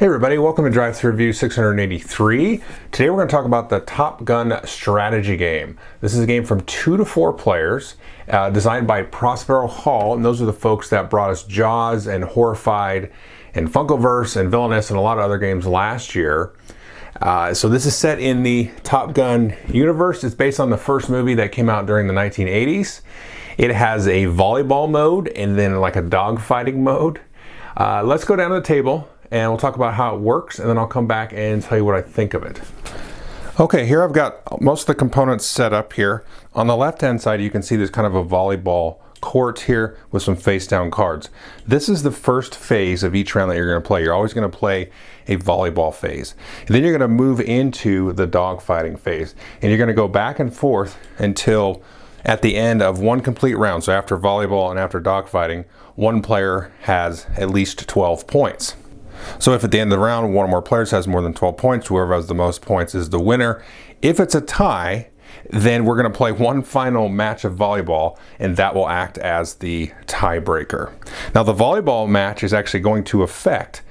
Hey everybody, welcome to Drive Thru Review 683. Today we're going to talk about the Top Gun strategy game. This is a game from 2 to 4 players, designed by Prospero Hall, and those are the folks that brought us Jaws and Horrified and Funkoverse and Villainous and a lot of other games last year. So this is set in the Top Gun universe. It's based on the first movie that came out during the 1980s. It has a volleyball mode and then like a dogfighting mode. Let's go down to the table and we'll talk about how it works, and then I'll come back and tell you what I think of it. Okay, here I've got most of the components set up here. On the left-hand side, you can see there's kind of a volleyball court here with some face-down cards. This is the first phase of each round that you're going to play. You're always going to play a volleyball phase. And then you're going to move into the dogfighting phase. And you're going to go back and forth until at the end of one complete round. So after volleyball and after dogfighting, one player has at least 12 points. So if at the end of the round one or more players has more than 12 points, whoever has the most points is the winner. If it's a tie, then we're going to play one final match of volleyball, and that will act as the tiebreaker. Now the volleyball match is actually going to affect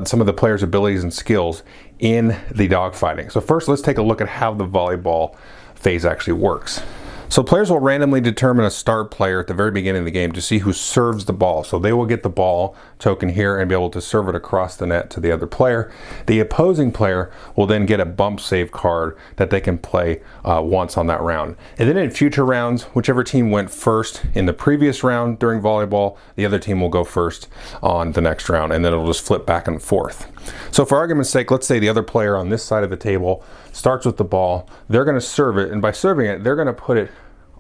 some of the players' abilities and skills in the dogfighting. So first let's take a look at how the volleyball phase actually works. So players will randomly determine a start player at the very beginning of the game to see who serves the ball. So they will get the ball token here and be able to serve it across the net to the other player. The opposing player will then get a bump save card that they can play once on that round. And then in future rounds, whichever team went first in the previous round during volleyball, the other team will go first on the next round, and then it'll just flip back and forth. So for argument's sake, let's say the other player on this side of the table starts with the ball. They're going to serve it, and by serving it, they're going to put it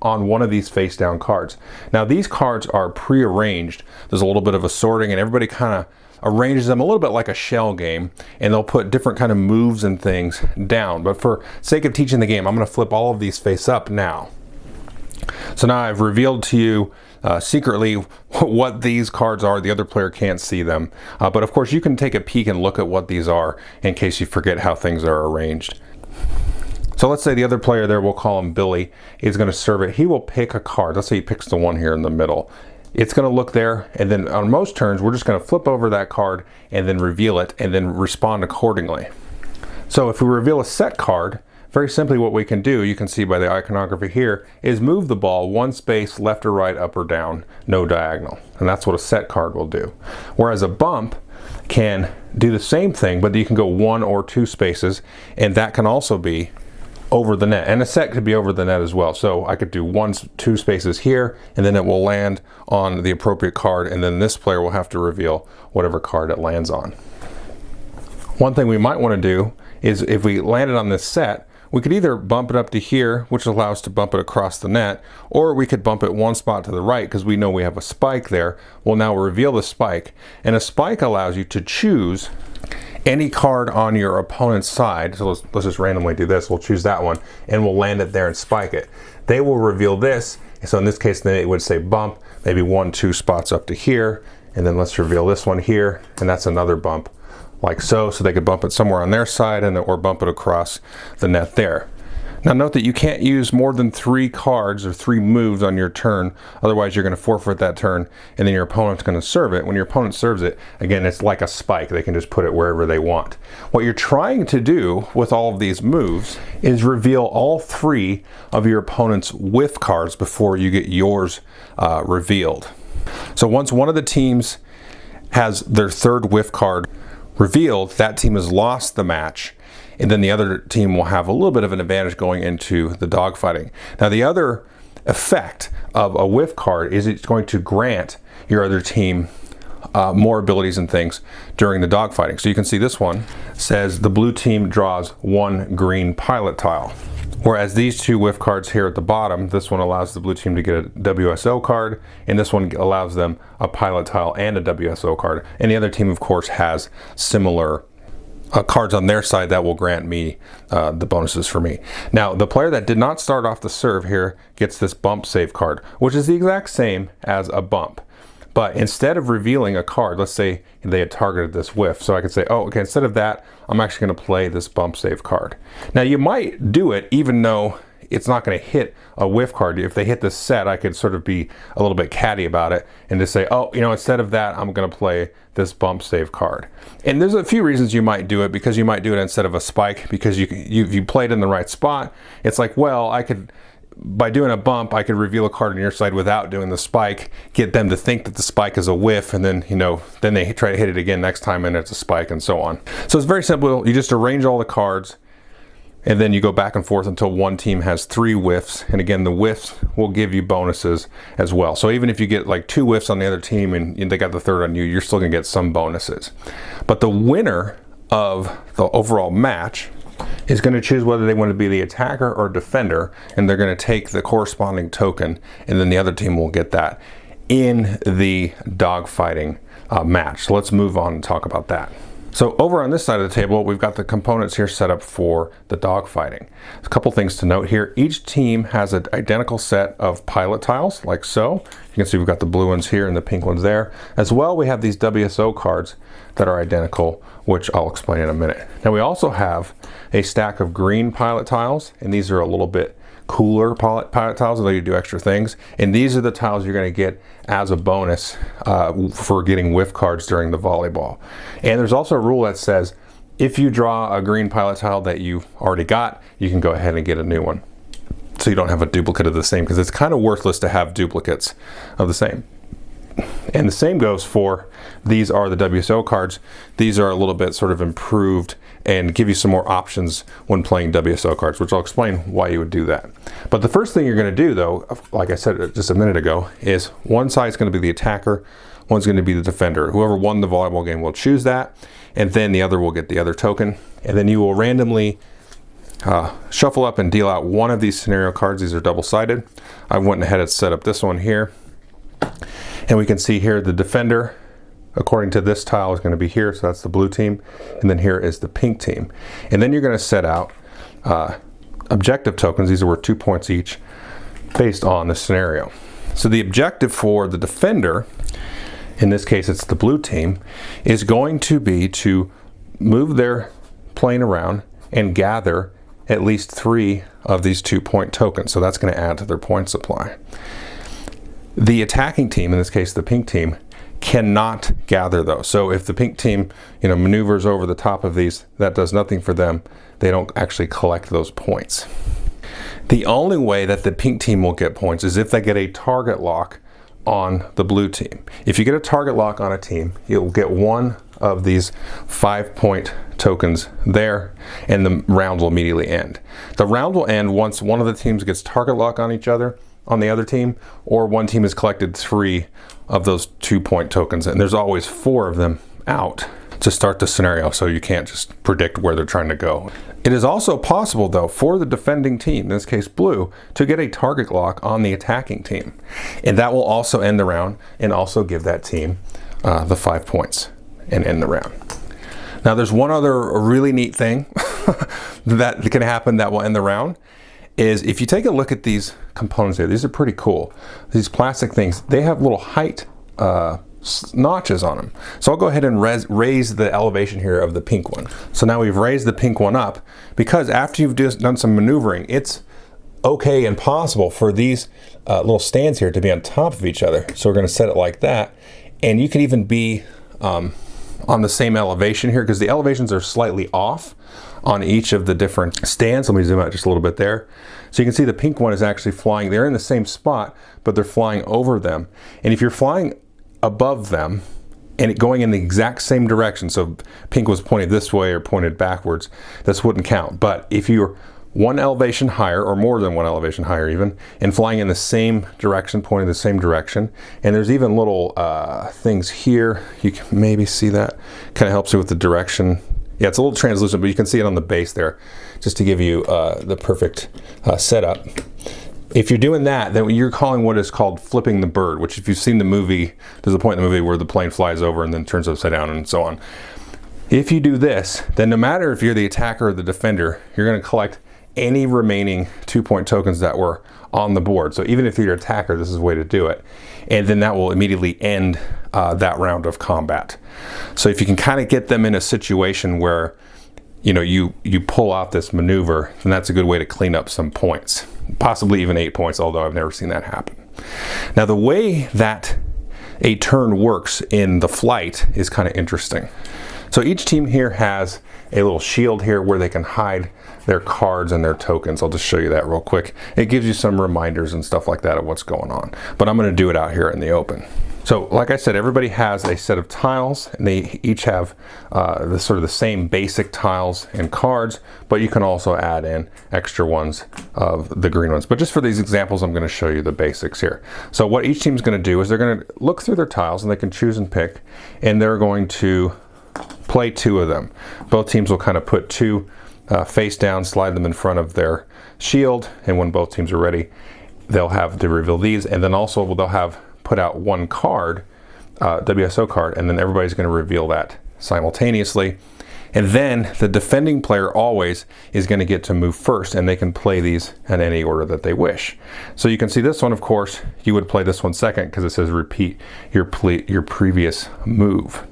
on one of these face down cards. Now these cards are pre-arranged. There's a little bit of a sorting, and everybody kind of arranges them a little bit like a shell game, and they'll put different kind of moves and things down. But for sake of teaching the game, I'm going to flip all of these face up now. So now I've revealed to you secretly what these cards are. The other player can't see them, but of course you can take a peek and look at what these are in case you forget how things are arranged. So let's say the other player there, we'll call him Billy, is going to serve it. He will pick a card. Let's say he picks the one here in the middle. It's going to look there, and then on most turns we're just going to flip over that card and then reveal it and then respond accordingly. So if we reveal a set card, very simply what we can do, you can see by the iconography here, is move the ball one space left or right, up or down, no diagonal. And that's what a set card will do. Whereas a bump can do the same thing, but you can go 1 or 2 spaces, and that can also be over the net, and a set could be over the net as well. So I could do 1, 2 spaces here, and then it will land on the appropriate card, and then this player will have to reveal whatever card it lands on. One thing we might want to do is, if we landed on this set, we could either bump it up to here, which allows us to bump it across the net, or we could bump it one spot to the right because we know we have a spike there. We'll now reveal the spike, and a spike allows you to choose any card on your opponent's side. So let's just randomly do this. We'll choose that one and we'll land it there and spike it. They will reveal this. So in this case, then it would say bump, maybe 1, 2 spots up to here. And then let's reveal this one here. And that's another bump like so. So they could bump it somewhere on their side or bump it across the net there. Now note that you can't use more than 3 cards or 3 moves on your turn, otherwise you're going to forfeit that turn, and then your opponent's going to serve it. When your opponent serves it, again, it's like a spike. They can just put it wherever they want. What you're trying to do with all of these moves is reveal all 3 of your opponent's whiff cards before you get yours revealed. So once one of the teams has their 3rd whiff card revealed, that team has lost the match, and then the other team will have a little bit of an advantage going into the dogfighting. Now the other effect of a whiff card is it's going to grant your other team more abilities and things during the dogfighting. So you can see this one says the blue team draws 1 green pilot tile. Whereas these 2 whiff cards here at the bottom, this one allows the blue team to get a WSO card, and this one allows them a pilot tile and a WSO card. And the other team, of course, has similar cards on their side that will grant me the bonuses for me. Now, the player that did not start off the serve here gets this bump save card, which is the exact same as a bump. But instead of revealing a card, let's say they had targeted this whiff, so I could say, oh, okay, instead of that, I'm actually going to play this bump save card. Now, you might do it even though it's not going to hit a whiff card. If they hit the set, I could sort of be a little bit catty about it and just say, oh, you know, instead of that, I'm going to play this bump save card. And there's a few reasons you might do it, because you might do it instead of a spike, because you played in the right spot. It's like, well, I could, by doing a bump, I could reveal a card on your side without doing the spike, get them to think that the spike is a whiff, and then, you know, then they try to hit it again next time and it's a spike, and so on. So it's very simple. You just arrange all the cards, and then you go back and forth until one team has 3 whiffs. And again, the whiffs will give you bonuses as well. So even if you get like 2 whiffs on the other team and they got the third on you, you're still gonna get some bonuses. But the winner of the overall match is going to choose whether they want to be the attacker or defender, and they're going to take the corresponding token, and then the other team will get that in the dogfighting match. So let's move on and talk about that. So over on this side of the table, we've got the components here set up for the dogfighting. A couple things to note here. Each team has an identical set of pilot tiles, like so. You can see we've got the blue ones here and the pink ones there. As well, we have these WSO cards that are identical, which I'll explain in a minute. Now we also have a stack of green pilot tiles, and these are a little bit cooler pilot tiles, although you do extra things. And these are the tiles you're going to get as a bonus for getting whiff cards during the volleyball. And there's also a rule that says if you draw a green pilot tile that you already got, you can go ahead and get a new one, so you don't have a duplicate of the same, because it's kind of worthless to have duplicates of the same. And the same goes for, these are the WSO cards. These are a little bit sort of improved and give you some more options when playing WSO cards, which I'll explain why you would do that. But the first thing you're going to do, though, like I said just a minute ago, is one side's going to be the attacker, one's going to be the defender. Whoever won the volleyball game will choose that, and then the other will get the other token. And then you will randomly shuffle up and deal out one of these scenario cards. These are double-sided. I went ahead and set up this one here. And we can see here the defender, according to this tile, is going to be here, so that's the blue team, and then here is the pink team. And then you're going to set out objective tokens. These are worth 2 points each based on the scenario. So the objective for the defender, in this case it's the blue team, is going to be to move their plane around and gather at least 3 of these 2-point tokens. So that's going to add to their point supply. The attacking team, in this case the pink team, cannot gather those. So if the pink team, you know, maneuvers over the top of these, that does nothing for them. They don't actually collect those points. The only way that the pink team will get points is if they get a target lock on the blue team. If you get a target lock on a team, you'll get one of these 5-point tokens there, and the round will immediately end. The round will end once one of the teams gets target lock on each other, on the other team, or one team has collected 3 of those 2-point tokens, and there's always 4 of them out to start the scenario, so you can't just predict where they're trying to go. It is also possible, though, for the defending team, in this case blue, to get a target lock on the attacking team, and that will also end the round and also give that team the 5 points and end the round. Now there's one other really neat thing that can happen that will end the round, is if you take a look at these components here, these are pretty cool. These plastic things, they have little height notches on them. So I'll go ahead and raise the elevation here of the pink one. So now we've raised the pink one up, because after you've just done some maneuvering, it's okay and possible for these little stands here to be on top of each other. So we're going to set it like that, and you could even be on the same elevation here, because the elevations are slightly off on each of the different stands. Let me zoom out just a little bit there. So you can see the pink one is actually flying. They're in the same spot, but they're flying over them. And if you're flying above them and going in the exact same direction, so pink was pointed this way or pointed backwards, this wouldn't count. But if you're one elevation higher, or more than one elevation higher even, and flying in the same direction, pointing the same direction, and there's even little things here, you can maybe see that, kind of helps you with the direction. Yeah, it's a little translucent, but you can see it on the base there, just to give you the perfect setup. If you're doing that, then you're calling what is called flipping the bird, which if you've seen the movie, there's a point in the movie where the plane flies over and then turns upside down and so on. If you do this, then no matter if you're the attacker or the defender, you're going to collect any remaining 2-point tokens that were on the board. So even if you're an attacker, this is the way to do it. And then that will immediately end that round of combat. So if you can kind of get them in a situation where you pull out this maneuver, then that's a good way to clean up some points, possibly even 8 points, although I've never seen that happen. Now the way that a turn works in the flight is kind of interesting. So each team here has a little shield here where they can hide their cards and their tokens. I'll just show you that real quick. It gives you some reminders and stuff like that of what's going on, but I'm going to do it out here in the open. So like I said, everybody has a set of tiles, and they each have the same basic tiles and cards, but you can also add in extra ones of the green ones. But just for these examples, I'm going to show you the basics here. So what each team's going to do is they're going to look through their tiles, and they can choose and pick, and they're going to play 2 of them. Both teams will kind of put 2 face down, slide them in front of their shield, and when both teams are ready, they'll have to reveal these, and then also they'll have put out 1 card, WSO card, and then everybody's going to reveal that simultaneously. And then the defending player always is going to get to move first, and they can play these in any order that they wish. So you can see this one, of course, you would play this one second because it says repeat your previous move.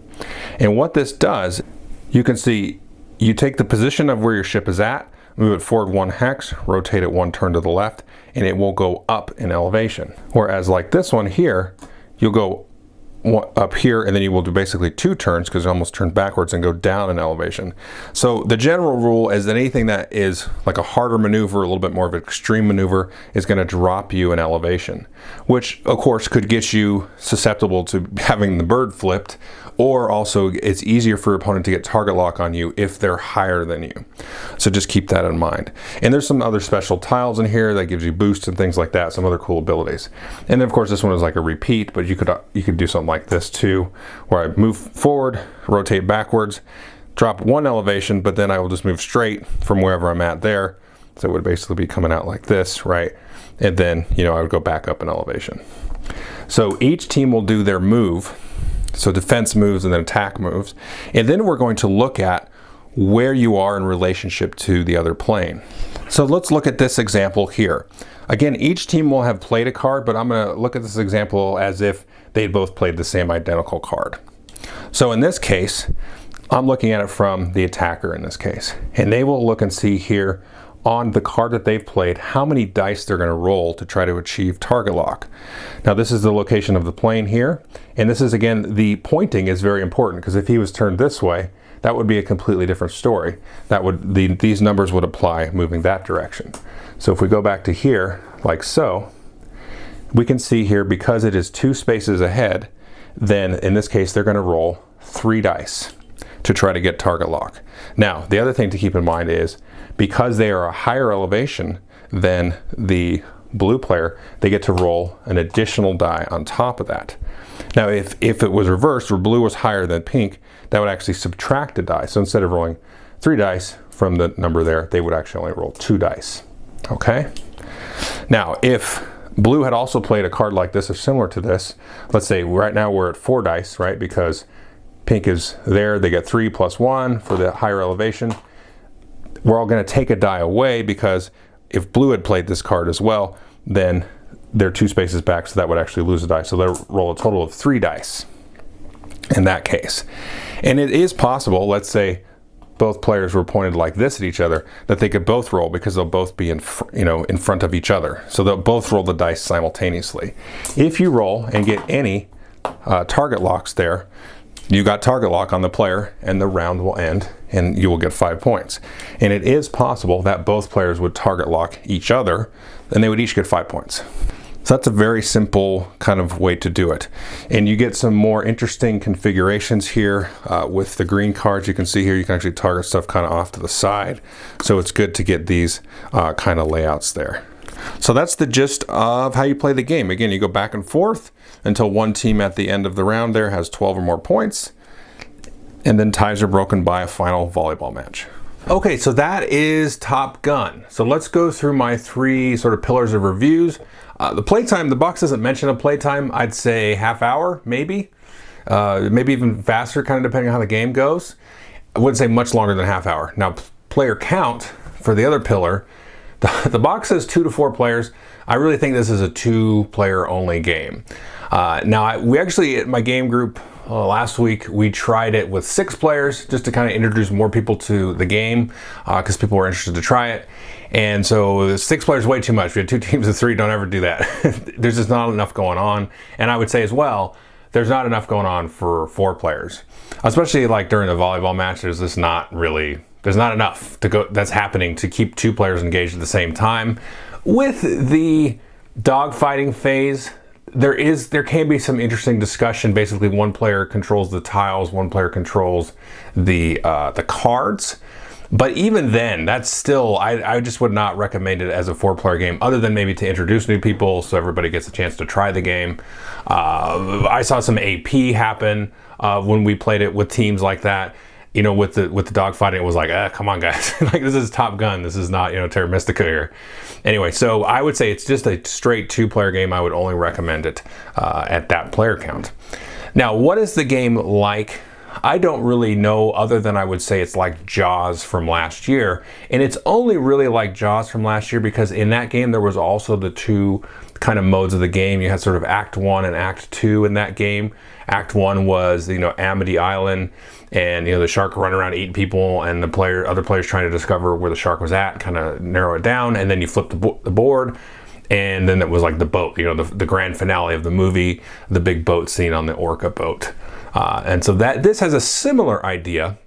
And what this does, you can see you take the position of where your ship is at, move it forward 1 hex, rotate it 1 turn to the left, and it will go up in elevation. Whereas like this one here, you'll go up here, and then you will do basically 2 turns because it almost turned backwards and go down in elevation. So the general rule is that anything that is like a harder maneuver, a little bit more of an extreme maneuver, is going to drop you in elevation, which of course could get you susceptible to having the bird flipped, or also it's easier for your opponent to get target lock on you if they're higher than you. So just keep that in mind. And there's some other special tiles in here that gives you boosts and things like that, some other cool abilities. And then of course this one is like a repeat, but you could do something like this too, where I move forward, rotate backwards, drop 1 elevation, but then I will just move straight from wherever I'm at there. So it would basically be coming out like this, right? And then, I would go back up in elevation. So each team will do their move. So defense moves and then attack moves. And then we're going to look at where you are in relationship to the other plane. So let's look at this example here. Again, each team will have played a card, but I'm going to look at this example as if they both played the same identical card. So in this case, I'm looking at it from the attacker in this case. And they will look and see here on the card that they've played how many dice they're going to roll to try to achieve target lock. Now this is the location of the plane here, and this is, again, the pointing is very important, because if he was turned this way, that would be a completely different story. These numbers would apply moving that direction. So if we go back to here like so, we can see here, because it is 2 spaces ahead, then in this case they're going to roll 3 dice to try to get target lock. Now the other thing to keep in mind is, because they are a higher elevation than the blue player, they get to roll an additional die on top of that. Now if it was reversed, where blue was higher than pink, that would actually subtract a die. So instead of rolling 3 dice from the number there, they would actually only roll 2 dice. Okay? Now if blue had also played a card like this or similar to this, let's say right now we're at 4 dice, right? Because pink is there, they get 3 plus 1 for the higher elevation. We're all going to take a die away, because if blue had played this card as well, then they're 2 spaces back, so that would actually lose a die. So they'll roll a total of 3 dice in that case. And it is possible, let's say both players were pointed like this at each other, that they could both roll, because they'll both be in front of each other. So they'll both roll the dice simultaneously. If you roll and get any target locks there, you got target lock on the player, and the round will end and you will get 5 points. And it is possible that both players would target lock each other, and they would each get 5 points. So that's a very simple kind of way to do it. And you get some more interesting configurations here with the green cards. You can see here you can actually target stuff kind of off to the side. So it's good to get these kind of layouts there. So that's the gist of how you play the game. Again, you go back and forth until one team at the end of the round there has 12 or more points, and then ties are broken by a final volleyball match. Okay, so that is Top Gun. So let's go through my 3 sort of pillars of reviews. The playtime, the box doesn't mention a playtime. I'd say half hour, maybe even faster, kind of depending on how the game goes. I wouldn't say much longer than half hour. Now, player count for the other pillar, the box says 2 to 4 players. I really think this is a 2-player only game. Now, we actually, at my game group, last week we tried it with 6 players just to kind of introduce more people to the game because people were interested to try it. And so 6 players is way too much. We had 2 teams of 3. Don't ever do that. There's just not enough going on. And I would say as well, there's not enough going on for 4 players, especially like during the volleyball match. There's not enough that's happening to keep 2 players engaged at the same time. With the dogfighting phase, there can be some interesting discussion. Basically, one player controls the tiles, one player controls the cards. But even then, that's still, I just would not recommend it as a 4-player game, other than maybe to introduce new people so everybody gets a chance to try the game. I saw some AP happen when we played it with teams like that. You know, with the dogfighting, it was like, come on, guys. Like, this is Top Gun. This is not, Terra Mystica here. Anyway, so I would say it's just a straight 2-player game. I would only recommend it at that player count. Now, what is the game like? I don't really know, other than I would say it's like Jaws from last year. And it's only really like Jaws from last year because in that game, there was also the 2 kind of modes of the game. You had sort of Act 1 and Act 2 in that game. Act 1 was, Amity Island, and the shark running around eating people, and other players trying to discover where the shark was at, kind of narrow it down, and then you flip the board, and then it was like the boat, the grand finale of the movie, the big boat scene on the orca boat, and so this has a similar idea.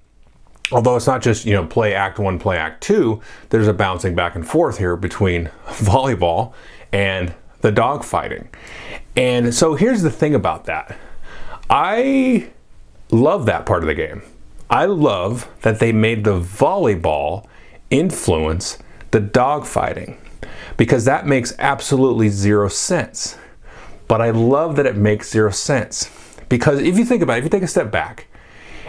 Although it's not just, play Act 1, play Act 2, there's a bouncing back and forth here between volleyball and the dogfighting. And so here's the thing about that. I love that part of the game. I love that they made the volleyball influence the dogfighting because that makes absolutely 0 sense. But I love that it makes 0 sense because if you think about it, if you take a step back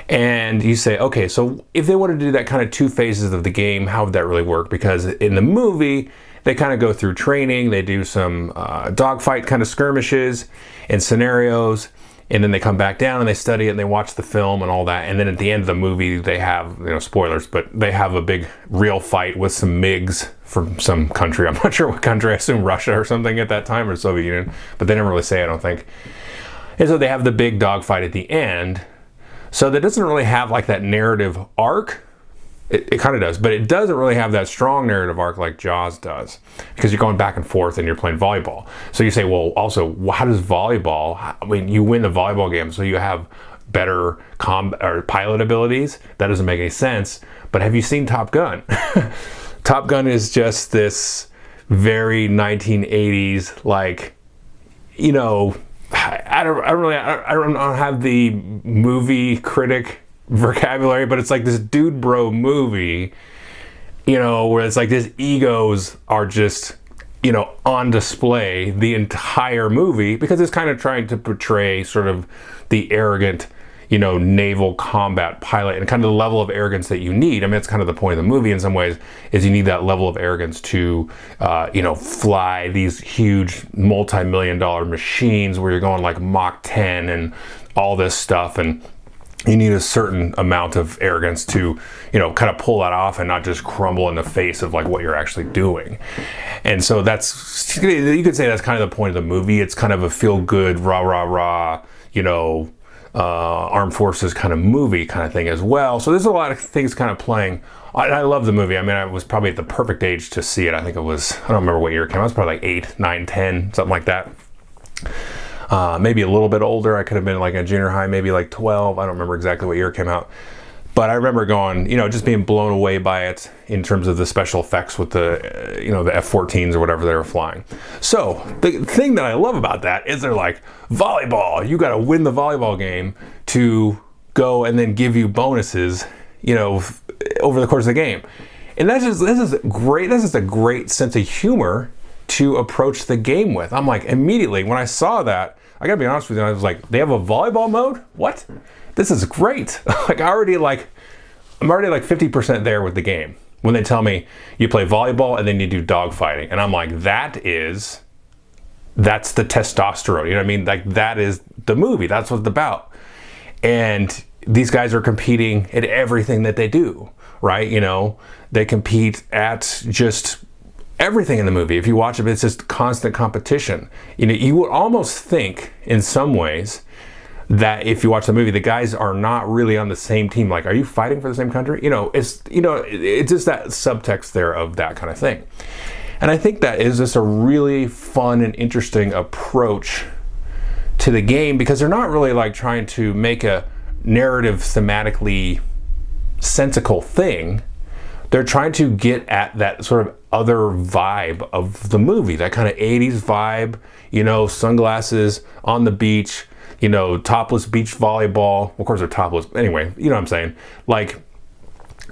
and you say, okay, so if they wanted to do that kind of 2 phases of the game, how would that really work? Because in the movie, they kind of go through training, they do some dogfight kind of skirmishes and scenarios, and then they come back down and they study it and they watch the film and all that. And then at the end of the movie, they have, spoilers, but they have a big real fight with some MiGs from some country. I'm not sure what country. I assume Russia or something at that time, or Soviet Union, but they never really say, I don't think. And so they have the big dogfight at the end. So that doesn't really have like that narrative arc. It kind of does, but it doesn't really have that strong narrative arc like Jaws does because you're going back and forth and you're playing volleyball. So you say, well, also, how does volleyball, you win the volleyball game, so you have better pilot abilities? That doesn't make any sense. But have you seen Top Gun? Top Gun is just this very 1980s, like, I don't have the movie critic vocabulary, but it's like this dude bro movie, where it's like these egos are just, on display the entire movie because it's kind of trying to portray sort of the arrogant, naval combat pilot and kind of the level of arrogance that you need. I mean, it's kind of the point of the movie in some ways, is you need that level of arrogance to, fly these huge multi-million-dollar machines where you're going like Mach 10 and all this stuff, and you need a certain amount of arrogance to, kind of pull that off and not just crumble in the face of like what you're actually doing. And so you could say that's kind of the point of the movie. It's kind of a feel-good, rah, rah, rah, armed forces kind of movie kind of thing as well. So there's a lot of things kind of playing. I love the movie. I mean, I was probably at the perfect age to see it. I think it was, I don't remember what year it came out. It was probably like 8, 9, 10, something like that. Maybe a little bit older. I could have been like a junior high, maybe like 12. I don't remember exactly what year it came out. But I remember going, just being blown away by it in terms of the special effects with the, the F-14s or whatever they were flying. So the thing that I love about that is they're like, volleyball, you got to win the volleyball game to go and then give you bonuses, over the course of the game. And this is great. This is a great sense of humor to approach the game with. I'm like, immediately when I saw that, I gotta be honest with you, I was like, they have a volleyball mode? What? This is great. I'm already like 50% there with the game when they tell me you play volleyball and then you do dogfighting. And I'm like, that's the testosterone. You know what I mean? Like, that is the movie. That's what it's about. And these guys are competing at everything that they do, right? They compete at just everything in the movie. If you watch it, it's just constant competition. You would almost think in some ways that if you watch the movie, the guys are not really on the same team. Like, are you fighting for the same country? It's just that subtext there of that kind of thing. And I think that is just a really fun and interesting approach to the game, because they're not really like trying to make a narrative thematically sensical thing. They're trying to get at that sort of other vibe of the movie, that kind of 80s vibe, sunglasses on the beach, topless beach volleyball. Of course they're topless. Anyway, you know what I'm saying? Like,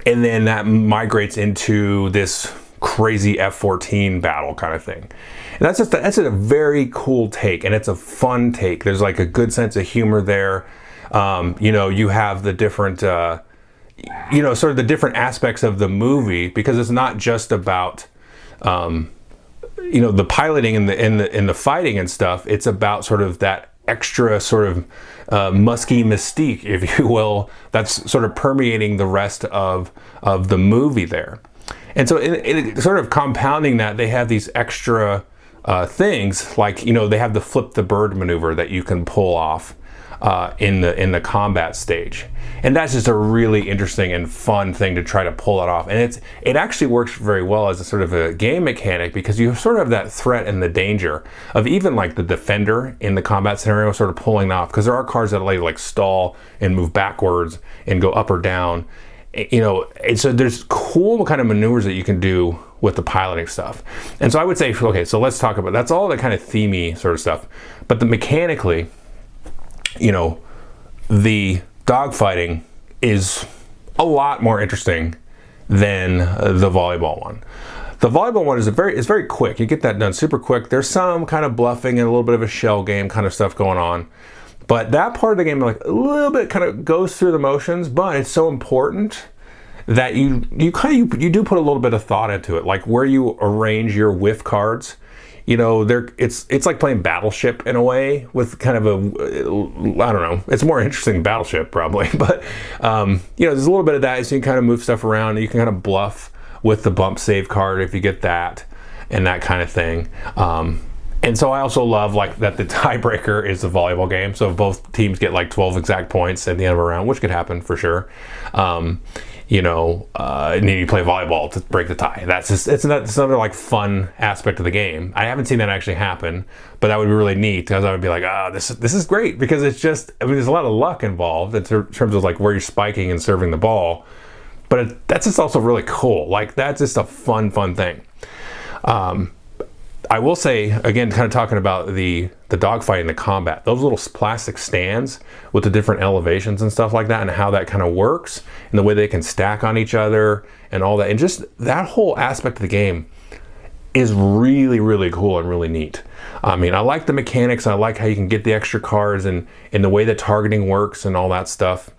and then that migrates into this crazy F-14 battle kind of thing. And that's a very cool take, and it's a fun take. There's like a good sense of humor there. You have the different, sort of the different aspects of the movie, because it's not just about, the piloting and the fighting and stuff. It's about sort of that extra sort of musky mystique, if you will, that's sort of permeating the rest of the movie there. And so in sort of compounding that, they have these extra things, like, they have the flip the bird maneuver that you can pull off in the combat stage. And that's just a really interesting and fun thing to try to pull that off. And it actually works very well as a sort of a game mechanic, because you sort of have that threat and the danger of even like the defender in the combat scenario sort of pulling off, because there are cards that allow you to like stall and move backwards and go up or down. And so there's cool kind of maneuvers that you can do with the piloting stuff. And so I would say, okay, so let's talk about, that's all the kind of themey sort of stuff. But mechanically, the dogfighting is a lot more interesting than the volleyball one. The volleyball one is very quick. You get that done super quick. There's some kind of bluffing and a little bit of a shell game kind of stuff going on. But that part of the game, like a little bit kind of goes through the motions, but it's so important that you do put a little bit of thought into it, like where you arrange your whiff cards. It's like playing Battleship in a way, with kind of I don't know, it's more interesting than Battleship probably, but there's a little bit of that, so you can kind of move stuff around, and you can kind of bluff with the bump save card if you get that, and that kind of thing. And so I also love like that the tiebreaker is the volleyball game, so if both teams get like 12 exact points at the end of a round, which could happen for sure. And then you play volleyball to break the tie. It's another like fun aspect of the game. I haven't seen that actually happen, but that would be really neat, because I would be like, this is great, because it's just, there's a lot of luck involved in terms of like where you're spiking and serving the ball, but that's just also really cool. Like, that's just a fun thing. I will say, again, kind of talking about the dogfight and the combat, those little plastic stands with the different elevations and stuff like that, and how that kind of works, and the way they can stack on each other and all that, and just that whole aspect of the game is really, really cool and really neat. I mean, I like the mechanics. I like how you can get the extra cards and the way the targeting works and all that stuff.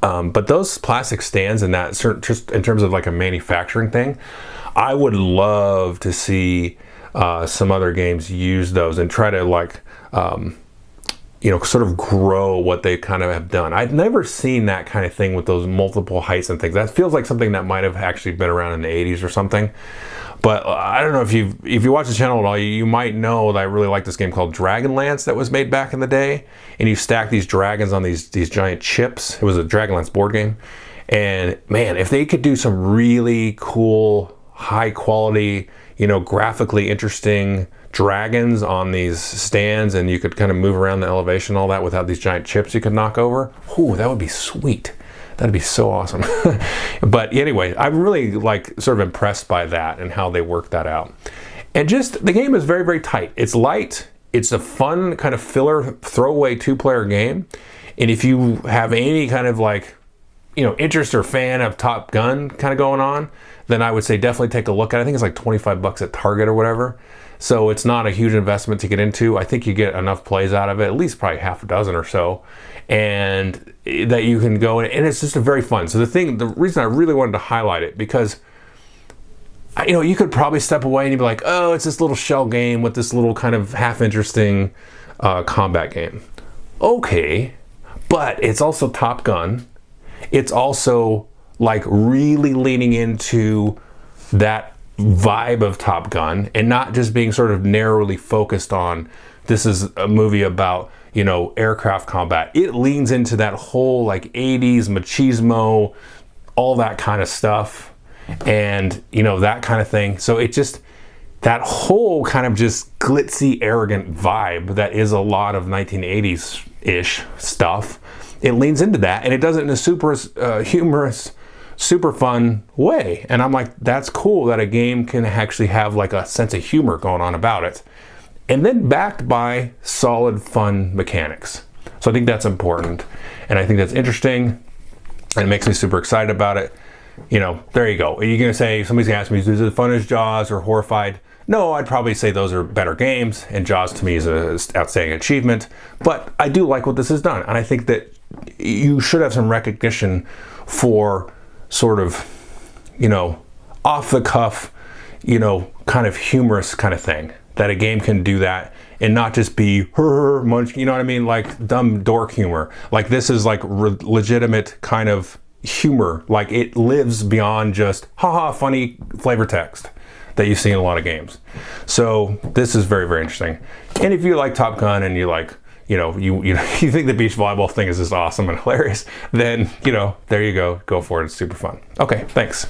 But those plastic stands and that, just in terms of like a manufacturing thing, I would love to see some other games use those and try to like, sort of grow what they kind of have done. I've never seen that kind of thing with those multiple heights and things. That feels like something that might have actually been around in the 80s or something. But I don't know if you watch the channel at all, you might know that I really like this game called Dragonlance that was made back in the day. And you stack these dragons on these giant chips. It was a Dragonlance board game. And man, if they could do some really cool, high quality, graphically interesting dragons on these stands, and you could kind of move around the elevation and all that without these giant chips you could knock over. Ooh, that would be sweet. That'd be so awesome. But anyway, I'm really like sort of impressed by that and how they work that out. And just the game is very, very tight. It's light. It's a fun kind of filler, throwaway 2-player game. And if you have any kind of like, interest or fan of Top Gun kind of going on, then I would say definitely take a look at it. I think it's like $25 at Target or whatever. So it's not a huge investment to get into. I think you get enough plays out of it, at least probably half a dozen or so, and that you can go, and it's just a very fun. So the reason I really wanted to highlight it, because you could probably step away and you'd be like, oh, it's this little shell game with this little kind of half interesting combat game. Okay, but it's also Top Gun. It's also like really leaning into that vibe of Top Gun, and not just being sort of narrowly focused on, this is a movie about, you know, aircraft combat. It leans into that whole like 80s machismo, all that kind of stuff, and you know, that kind of thing. So it just, that whole kind of just glitzy, arrogant vibe that is a lot of 1980s-ish stuff, it leans into that, and it does it in a super humorous, super fun way. And I'm like, that's cool that a game can actually have like a sense of humor going on about it. And then backed by solid, fun mechanics. So I think that's important, and I think that's interesting, and it makes me super excited about it. You know, there you go. Are you gonna say, somebody's gonna ask me, is it as fun as Jaws or Horrified? No, I'd probably say those are better games, and Jaws to me is an outstanding achievement, but I do like what this has done, and I think that you should have some recognition for sort of, you know, off the cuff, you know, kind of humorous kind of thing, that a game can do that and not just be munch, you know what I mean, like dumb dork humor. Like this is like legitimate kind of humor, like it lives beyond just haha funny flavor text that you see in a lot of games. So this is very, very interesting. And if you like Top Gun and you like, you know, you think the beach volleyball thing is just awesome and hilarious, then, you know, there you go for it. It's super fun. Okay, thanks.